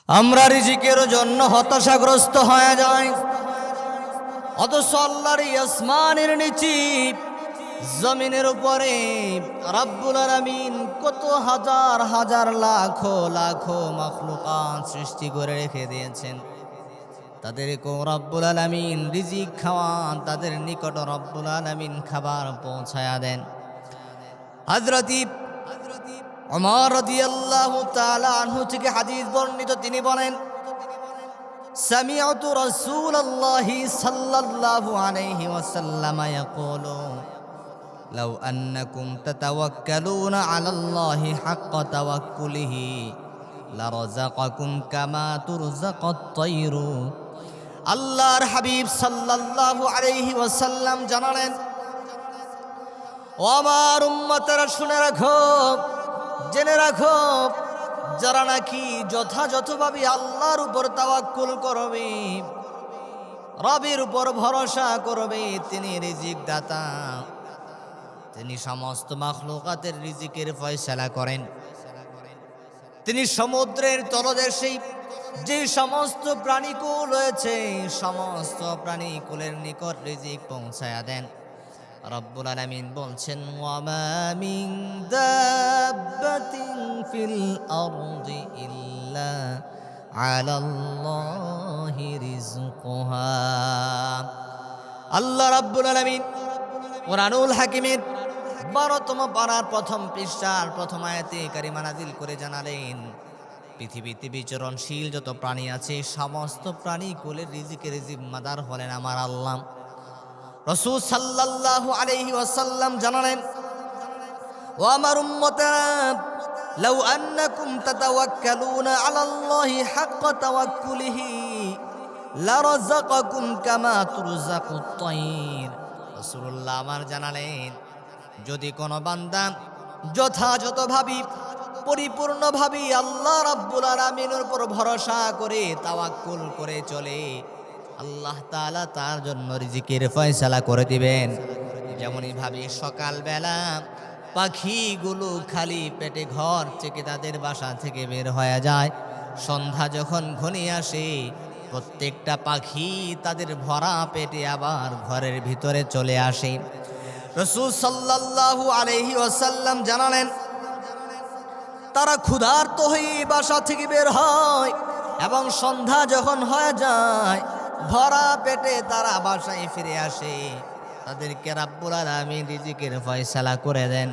আমরা রিজিকের জন্য হতাশাগ্রস্ত হয়ে যাই, অথচ আল্লাহর আসমানের নিচে জমিনের উপরে রাব্বুল আলামিন কত হাজার হাজার লাখো লাখো মাখলুকাত সৃষ্টি করে রেখে দিয়েছেন। তাদেরকে রাব্বুল আলামিন রিজিক খাওয়ান, তাদের নিকট রাব্বুল আলামিন খাবার পৌঁছায়া দেন। হযরত ওমর রাদিয়াল্লাহু তাআলা আনহু থেকে হাদিস বর্ণিত, তিনি বলেন, সামিআতু রাসূলুল্লাহি সাল্লাল্লাহু আলাইহি ওয়াসাল্লাম ইয়াকুলু লাউ আন্নাকুম তাতাওয়াক্কালুনা আলাল্লাহি হাক্কা তাওয়াক্কুলিহি লারাযাকাকুম কামা তুরযাকাত তায়রু। আল্লাহর হাবিব সাল্লাল্লাহু আলাইহি ওয়াসাল্লাম জানালেন, ও আমার উম্মতেরা শুনে রাখো, জেনে রাখো, যারা নাকি যথাযথভাবে আল্লাহর উপর তাওয়াক্কুল করবে, রবের উপর ভরসা করবে, তিনি রিজিক দাতা, তিনি সমস্ত মাখলুকাতের রিজিকের ফয়সালা করেন। তিনি সমুদ্রের তলদেশে যে সমস্ত প্রাণীকুল রয়েছে, সমস্ত প্রাণীকুলের নিকট রিজিক পৌঁছায়া দেন। রব্বুল আলামিন বলছেন, ওয়ামা মিন দাব্বাতিন ফিল আরদি ইল্লা আলাল্লাহি রিজকুহা। আল্লাহ রাব্বুল আলামিন কুরআনুল হাকিমের 12তম পারার প্রথম পৃষ্ঠার প্রথম আয়াতে কারিমা নাযিল করে জানালেন, পৃথিবীতে বিচরণশীল যত প্রাণী আছে, সমস্ত প্রাণীকুলের রিজিকের জিম্মাদার হলেন আমার আল্লাহ। রাসূল সাল্লাল্লাহু আলাইহি ওয়াসাল্লাম জানালেন, ও আমার উম্মতেরা, লাউ আন্নাকুম তাতাওয়াক্কালুনা আলাল্লাহি হাক্কা তাওয়াক্কুলিহি লারাযাকাকুম কামা তুরযাকুত তায়র। রাসূলুল্লাহ আমার জানালেন, যদি কোনো বান্দা যথাযথভাবে পরিপূর্ণভাবে আল্লাহ রাব্বুল আলামিনের উপর ভরসা করে তাওয়াক্কুল করে চলে, আল্লাহ তাআলা তার জন্য রিজিকের ফয়সালা করে দিবেন। যেমনই ভাবে সকালবেলা পাখিগুলো খালি পেটে ঘর থেকে তাদের বাসা থেকে বের হয়ে যায়, সন্ধ্যা যখন ঘনিয়ে আসে প্রত্যেকটা পাখি তাদের ভরা পেটে আবার ঘরের ভিতরে চলে আসে। রাসূল সাল্লাল্লাহু আলাইহি ওয়াসাল্লাম জানালেন, তারা ক্ষুধার্ত হয়ে বাসা থেকে বের হয় এবং সন্ধ্যা যখন হয়ে যায় ভরা পেটে তারা বাসায় ফিরে আসে। তাদেরকে রাব্বুল আলামিন রিজিকের ফয়সালা করে দেন।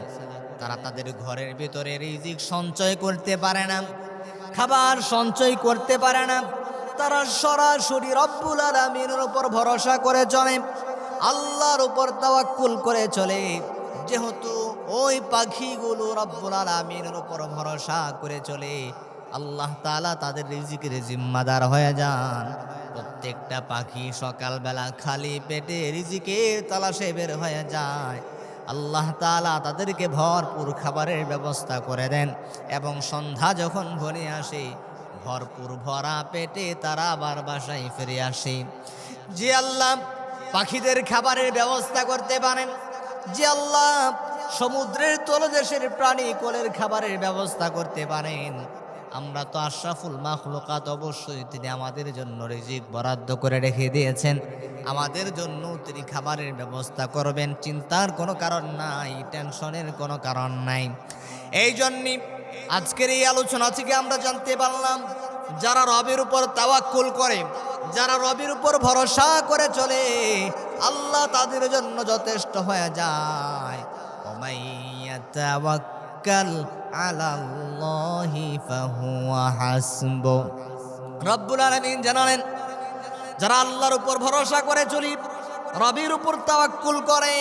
তারা তাদের ঘরের ভিতরে রিজিক সঞ্চয় করতে পারে না, খাবার সঞ্চয় করতে পারে না, তারা সরাসরি রব্বুল আলামিনের উপর ভরসা করে চলে, আল্লাহর উপর তাওয়াক্কুল করে চলে। যেহেতু ওই পাখিগুলো রব্বুল আলামিনের উপর ভরসা করে চলে, আল্লাহ তাআলা তাদের রিজিকের জিম্মাদার হয়ে যান। প্রত্যেকটা পাখি সকালবেলা খালি পেটে রিজিকের তালাশে বের হয়ে যায়, আল্লাহ তাআলা তাদেরকে ভরপুর খাবারের ব্যবস্থা করে দেন এবং সন্ধ্যা যখন ঘনিয়ে আসে ভরপুর ভরা পেটে তারা আবার বাসায় ফিরে আসে। যে আল্লাহ পাখিদের খাবারের ব্যবস্থা করতে পারেন, যে আল্লাহ সমুদ্রের তলদেশের প্রাণী কোলের খাবারের ব্যবস্থা করতে পারেন, আমরা তো আশরাফুল মাখলুকাত, অবশ্যই তিনি আমাদের জন্য রিজিক বরাদ্দ করে রেখে দিয়েছেন, আমাদের জন্য তিনি খাবারের ব্যবস্থা করবেন। চিন্তার কোনো কারণ নাই, টেনশনের কোনো কারণ নাই। এই জন্যই আজকের এই আলোচনা থেকে আমরা জানতে পারলাম, যারা রবের উপর তাওয়াক্কুল করে, যারা রবের উপর ভরসা করে চলে, আল্লাহ তাদের জন্য যথেষ্ট হয়ে যায়। ওমাইয়াতাওয়াক্কাল আলাল্লাহি ফাহুয়া হাসবু। রব্বুল আলামিন জানালেন, যারা আল্লাহর উপর ভরসা করে চলি, রবের উপর তাওয়াক্কুল করে,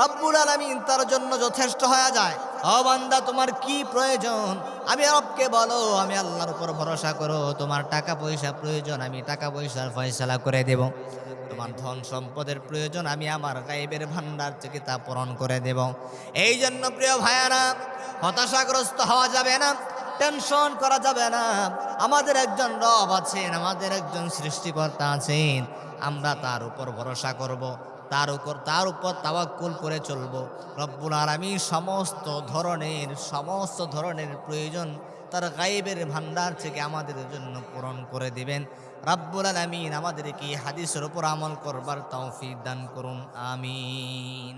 রব্বুল আলামিন তার জন্য যথেষ্ট হয়ে যায়। ও বান্দা, তোমার কি প্রয়োজন? আমি রবকে বলো, আমি আল্লাহর উপর ভরসা করো। তোমার টাকা পয়সা প্রয়োজন, আমি টাকা পয়সার ফয়সালা করে দেব। তোমার ধন সম্পদের প্রয়োজন, আমি আমার গায়েবের ভান্ডার থেকে তা পূরণ করে দেব। এই জন্য প্রিয় ভাইয়ারা, হতাশাগ্রস্ত হওয়া যাবে না, টেনশন করা যাবে না। আমাদের একজন রব আছেন, আমাদের একজন সৃষ্টিকর্তা আছেন, আমরা তার উপর ভরসা করব, তার উপর তাওয়াক্কুল করে চলব। রব্বুল আলামিন সমস্ত ধরনের প্রয়োজন তার গায়েবের ভান্ডার থেকে আমাদের জন্য পূরণ করে দিবেন। রাব্বুল আলামিন আমাদেরকে এই হাদিসের উপর আমল করবার তৌফিক দান করুন, আমিন।